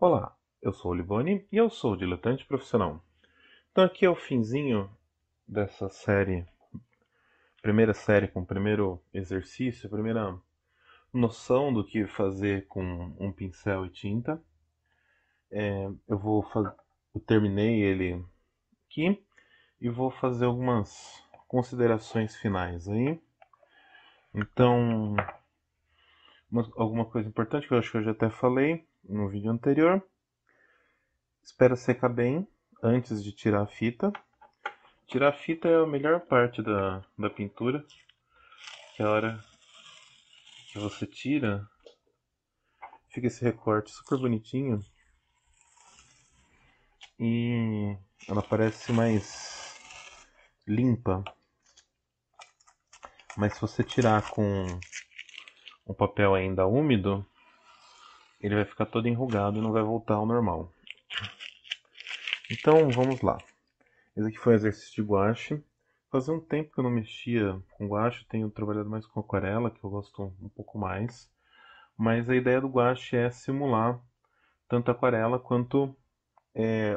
Olá, eu sou o Liboni e eu sou o diletante profissional. Então aqui é o finzinho dessa série, primeira série com o primeiro exercício, a primeira noção do que fazer com um pincel e tinta. Eu terminei ele aqui e vou fazer algumas considerações finais aí. Então, alguma coisa importante que eu acho que eu já até falei no vídeo anterior. Espera secar bem antes de tirar a fita. Tirar a fita é a melhor parte da pintura, que é a hora que você tira, fica esse recorte super bonitinho e ela parece mais limpa. Mas se você tirar com um papel ainda úmido, ele vai ficar todo enrugado e não vai voltar ao normal. Então vamos lá. Esse aqui foi o exercício de guache. Fazia um tempo que eu não mexia com guache, tenho trabalhado mais com aquarela, que eu gosto um pouco mais. Mas a ideia do guache é simular tanto aquarela quanto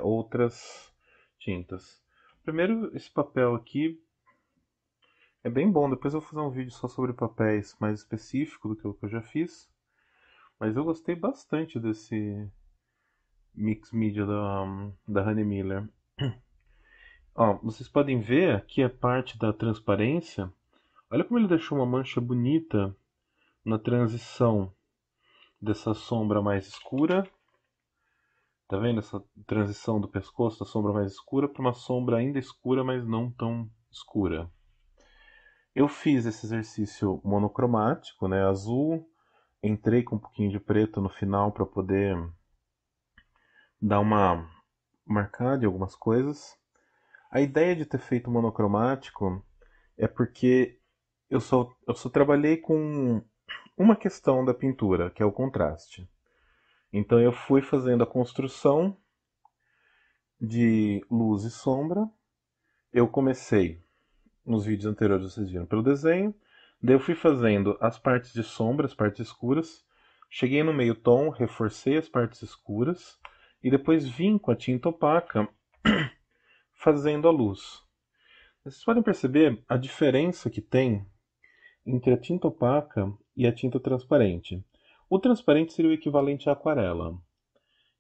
outras tintas. Primeiro, esse papel aqui é bem bom. Depois eu vou fazer um vídeo só sobre papéis mais específico do que o que eu já fiz. Mas eu gostei bastante desse mix media da Honey Miller. Ó, vocês podem ver aqui a parte da transparência. Olha como ele deixou uma mancha bonita na transição dessa sombra mais escura. Tá vendo essa transição do pescoço, da sombra mais escura para uma sombra ainda escura, mas não tão escura. Eu fiz esse exercício monocromático, né, azul, entrei com um pouquinho de preto no final para poder dar uma marcada em algumas coisas. A ideia de ter feito monocromático é porque eu só trabalhei com uma questão da pintura, que é o contraste. Então eu fui fazendo a construção de luz e sombra. Eu comecei, nos vídeos anteriores vocês viram, pelo desenho. Daí eu fui fazendo as partes de sombra, as partes escuras. Cheguei no meio tom, reforcei as partes escuras. E depois vim com a tinta opaca fazendo a luz. Vocês podem perceber a diferença que tem entre a tinta opaca e a tinta transparente. O transparente seria o equivalente à aquarela.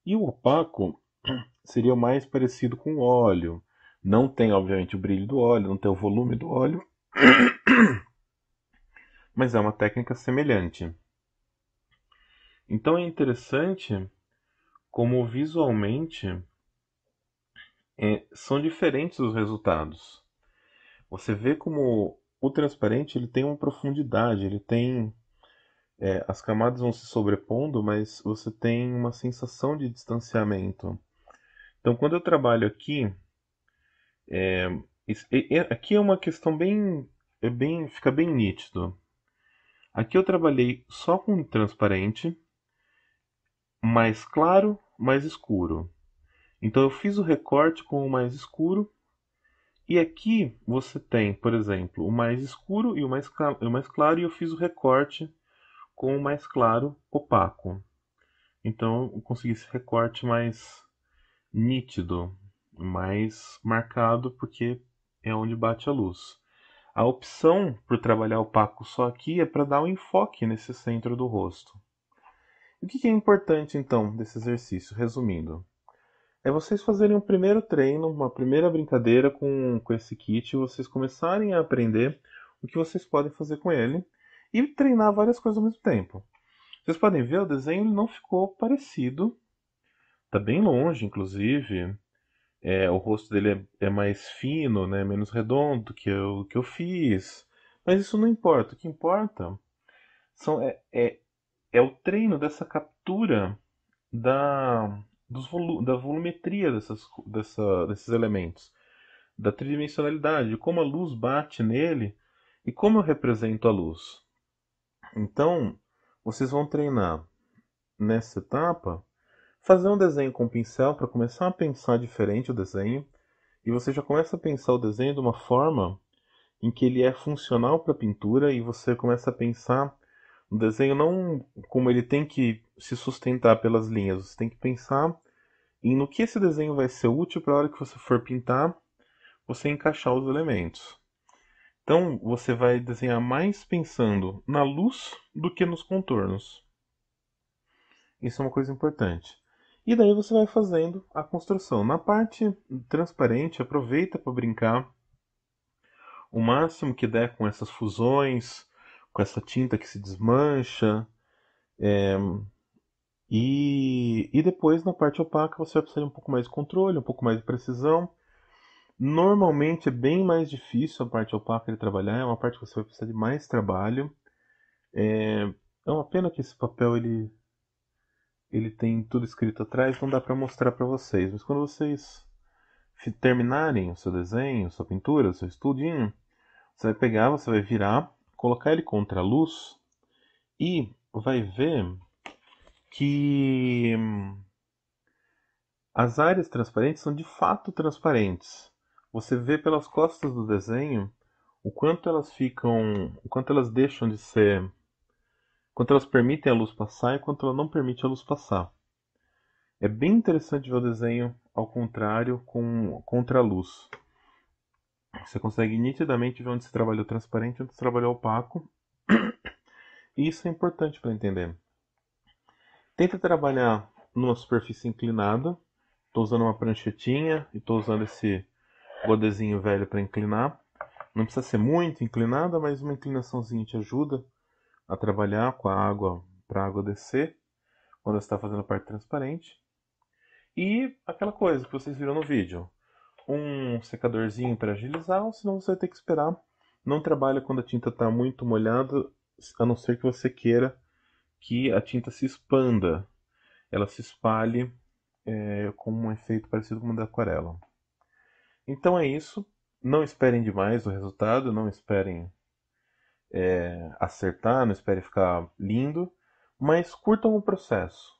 E o opaco seria o mais parecido com o óleo. Não tem, obviamente, o brilho do óleo, não tem o volume do óleo, mas é uma técnica semelhante. Então é interessante como visualmente são diferentes os resultados. Você vê como o transparente ele tem uma profundidade, ele tem as camadas vão se sobrepondo, mas você tem uma sensação de distanciamento. Então quando eu trabalho aqui, aqui é uma questão fica bem nítido. Aqui eu trabalhei só com transparente, mais claro, mais escuro. Então eu fiz o recorte com o mais escuro. E aqui você tem, por exemplo, o mais escuro e o mais claro, e eu fiz o recorte com o mais claro opaco. Então eu consegui esse recorte mais nítido, mais marcado, porque é onde bate a luz. A opção por trabalhar opaco só aqui é para dar um enfoque nesse centro do rosto. O que é importante então desse exercício, resumindo? É vocês fazerem um primeiro treino, uma primeira brincadeira com esse kit, e vocês começarem a aprender o que vocês podem fazer com ele e treinar várias coisas ao mesmo tempo. Vocês podem ver, o desenho ele não ficou parecido, está bem longe, inclusive. O rosto dele é mais fino, né, menos redondo que eu fiz. Mas isso não importa. O que importa é o treino dessa captura da, da volumetria desses elementos, da tridimensionalidade, de como a luz bate nele e como eu represento a luz. Então, vocês vão treinar nessa etapa, fazer um desenho com pincel para começar a pensar diferente o desenho, e você já começa a pensar o desenho de uma forma em que ele é funcional para a pintura e você começa a pensar O desenho não como ele tem que se sustentar pelas linhas, você tem que pensar em no que esse desenho vai ser útil para a hora que você for pintar, você encaixar os elementos. Então, você vai desenhar mais pensando na luz do que nos contornos. Isso é uma coisa importante. E daí você vai fazendo a construção. Na parte transparente, aproveita para brincar o máximo que der com essas fusões, com essa tinta que se desmancha. E depois na parte opaca você vai precisar de um pouco mais de controle, um pouco mais de precisão. Normalmente é bem mais difícil a parte opaca de trabalhar, é uma parte que você vai precisar de mais trabalho. É uma pena que esse papel ele tem tudo escrito atrás, não dá para mostrar para vocês. Mas quando vocês terminarem o seu desenho, sua pintura, o seu estudinho, você vai pegar, você vai virar, colocar ele contra a luz e vai ver que as áreas transparentes são de fato transparentes. Você vê pelas costas do desenho o quanto elas ficam, o quanto elas deixam de ser, o quanto elas permitem a luz passar e quanto ela não permite a luz passar. É bem interessante ver o desenho ao contrário, contra a luz. Você consegue nitidamente ver onde se trabalhou transparente e onde se trabalhou opaco. E isso é importante para entender. Tenta trabalhar numa superfície inclinada. Estou usando uma pranchetinha e estou usando esse godezinho velho para inclinar. Não precisa ser muito inclinada, mas uma inclinaçãozinha te ajuda a trabalhar com a água para a água descer quando você está fazendo a parte transparente. E aquela coisa que vocês viram no vídeo. Um secadorzinho para agilizar, ou senão você vai ter que esperar. Não trabalha quando a tinta está muito molhada, a não ser que você queira que a tinta se expanda. Ela se espalhe com um efeito parecido com o da aquarela. Então é isso. Não esperem demais o resultado, não esperem acertar, não esperem ficar lindo, mas curtam o processo.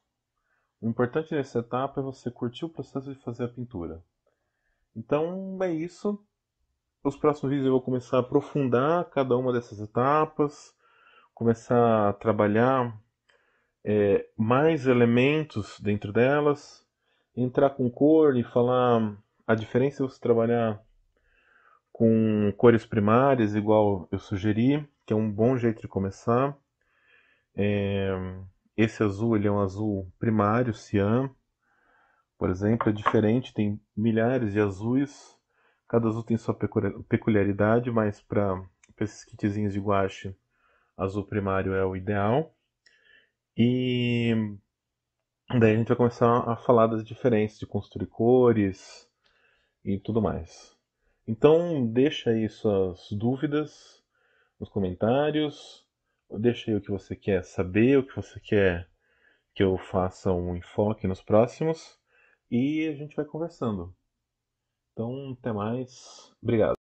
O importante nessa etapa é você curtir o processo de fazer a pintura. Então é isso. Os próximos vídeos eu vou começar a aprofundar cada uma dessas etapas, começar a trabalhar mais elementos dentro delas, entrar com cor e falar a diferença é você trabalhar com cores primárias, igual eu sugeri, que é um bom jeito de começar. Esse azul ele é um azul primário, cian, por exemplo, é diferente, tem milhares de azuis, cada azul tem sua peculiaridade, mas para esses kitzinhos de guache, azul primário é o ideal. E daí a gente vai começar a falar das diferenças de construir cores e tudo mais. Então deixa aí suas dúvidas nos comentários, deixa aí o que você quer saber, o que você quer que eu faça um enfoque nos próximos e a gente vai conversando. Então, até mais. Obrigado.